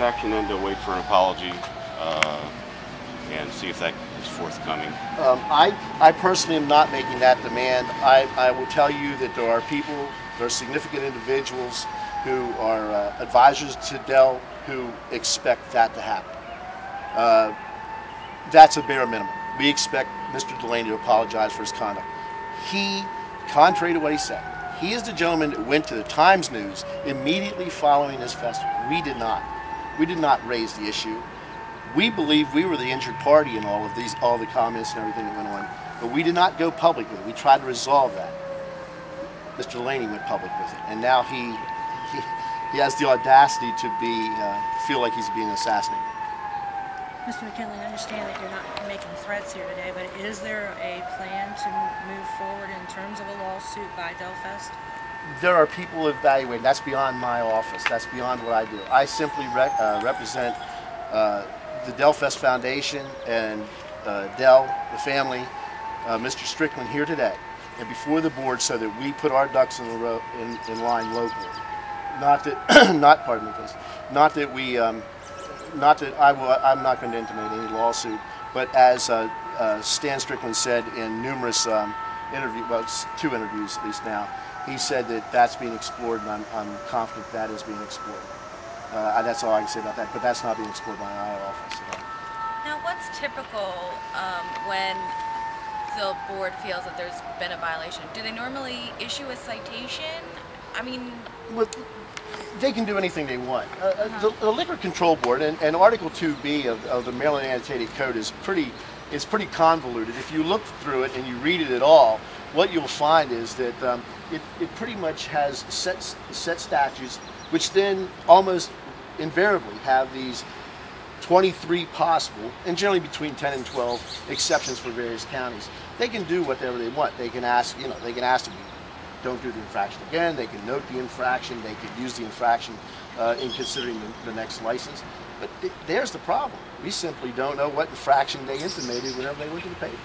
Action and to wait for an apology and see if that is forthcoming. I personally am not making that demand. I will tell you that there are people, there are significant individuals who are advisors to Dell who expect that to happen. That's a bare minimum. We expect Mr. Delaney to apologize for his conduct. He, contrary to what he said, he is the gentleman that went to the Times News immediately following his festival. We did not. We did not raise the issue. We believe we were the injured party in all of these, all the comments and everything that went on, but we did not go public with it. We tried to resolve that. Mr. Delaney went public with it, and now he has the audacity to feel like he's being assassinated. Mr. McKinley, I understand that you're not making threats here today, but is there a plan to move forward in terms of a lawsuit by Delfest? There are people evaluating. That's beyond my office. That's beyond what I do. I simply represent the Delfest Foundation and Dell, the family, Mr. Strickland here today, and before the board, so that we put our ducks in line locally. Not that, pardon me, please. Not that we, not that I'm not going to intimate any lawsuit, but as Stan Strickland said in numerous interviews, well, 2 interviews at least now, he said that that's being explored, and I'm confident that is being explored. That's all I can say about that, but that's not being explored by our office. Now, what's typical when the board feels that there's been a violation? Do they normally issue a citation? I mean... Well, they can do anything they want. The Liquor Control Board and Article 2B of the Maryland Annotated Code is pretty convoluted. If you look through it and you read it at all, what you'll find is that it pretty much has set statutes, which then almost invariably have these 23 possible, and generally between 10 and 12 exceptions for various counties. They can do whatever they want. They can ask, they can ask them, don't do the infraction again. They can note the infraction. They could use the infraction in considering the next license. But there's the problem. We simply don't know what infraction they intimated whenever they went to the paper.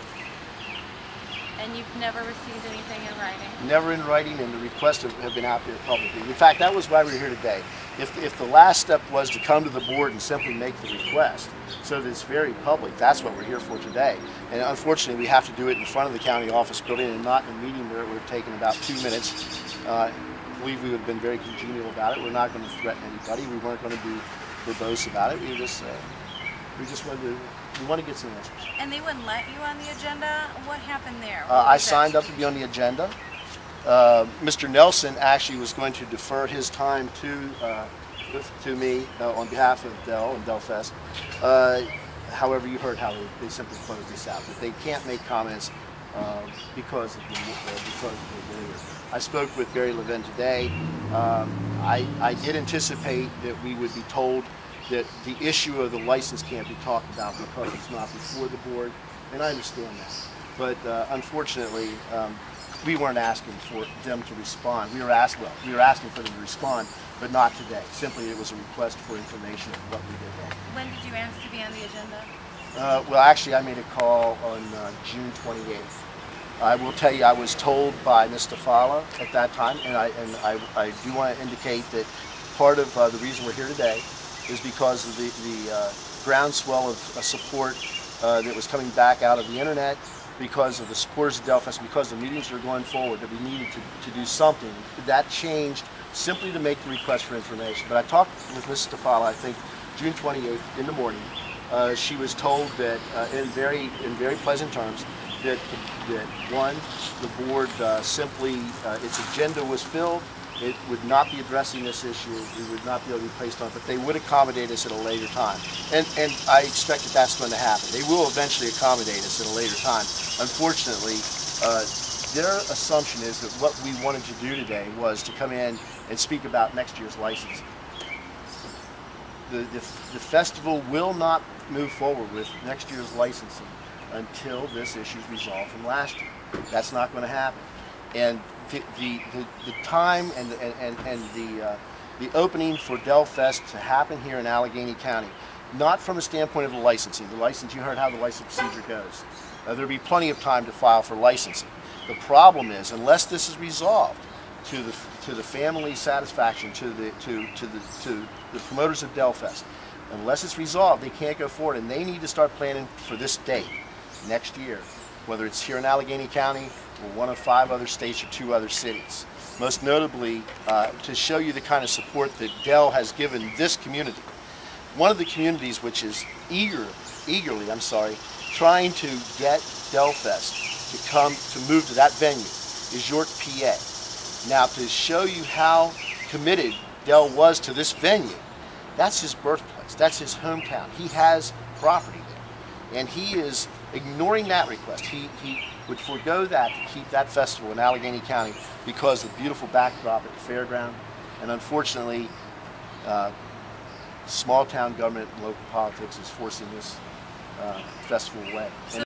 And you've never received anything in writing? Never in writing, and the requests have been out there publicly. In fact, that was why we were here today. If the last step was to come to the board and simply make the request so that it's very public, that's what we're here for today. And unfortunately, we have to do it in front of the county office building and not in a meeting where it would have taken about 2 minutes. I believe we would have been very congenial about it. We're not going to threaten anybody. We weren't going to be verbose about it. We just wanted to... We want to get some answers. And they wouldn't let you on the agenda? What happened there? I signed up to be on the agenda. Mr. Nelson actually was going to defer his time to me on behalf of Dell and Delfest. However, you heard how they simply closed this out. That they can't make comments because of the waiver. I spoke with Barry Levin today. I did anticipate that we would be told that the issue of the license can't be talked about because it's not before the board, and I understand that. But unfortunately, we weren't asking for them to respond. We were asking for them to respond, but not today. Simply, it was a request for information of what we did wrong. When did you ask to be on the agenda? Well, actually, I made a call on June 28th. I will tell you, I was told by Ms. Stafala at that time, and I do want to indicate that part of the reason we're here today is because of the groundswell of support that was coming back out of the internet, because of the supporters of Delfest, because the meetings are going forward, that we needed to do something. That changed simply to make the request for information. But I talked with Ms. Stafala, I think, June 28th in the morning. She was told that, in very pleasant terms, that one, the board simply, its agenda was filled. It would not be addressing this issue. We would not be able to be placed on it, but they would accommodate us at a later time. And I expect that that's going to happen. They will eventually accommodate us at a later time. Unfortunately, their assumption is that what we wanted to do today was to come in and speak about next year's licensing. The festival will not move forward with next year's licensing until this issue is resolved from last year. That's not going to happen. And the time and the opening for Delfest to happen here in Allegany County, not from a standpoint of the licensing. The license, you heard how the license procedure goes. There'll be plenty of time to file for licensing. The problem is, unless this is resolved to the family's satisfaction, to the promoters of Del Fest. Unless it's resolved, they can't go forward, and they need to start planning for this date next year, whether it's here in Allegany County or one of 5 other states or 2 other cities. Most notably, to show you the kind of support that Del has given this community. One of the communities which is eagerly, trying to get Del Fest to move to that venue is York, PA. Now, to show you how committed Del was to this venue, that's his birthplace, that's his hometown. He has property there, and he is ignoring that request. He would forego that to keep that festival in Allegany County because of the beautiful backdrop at the fairground, and unfortunately, small town government and local politics is forcing this festival away.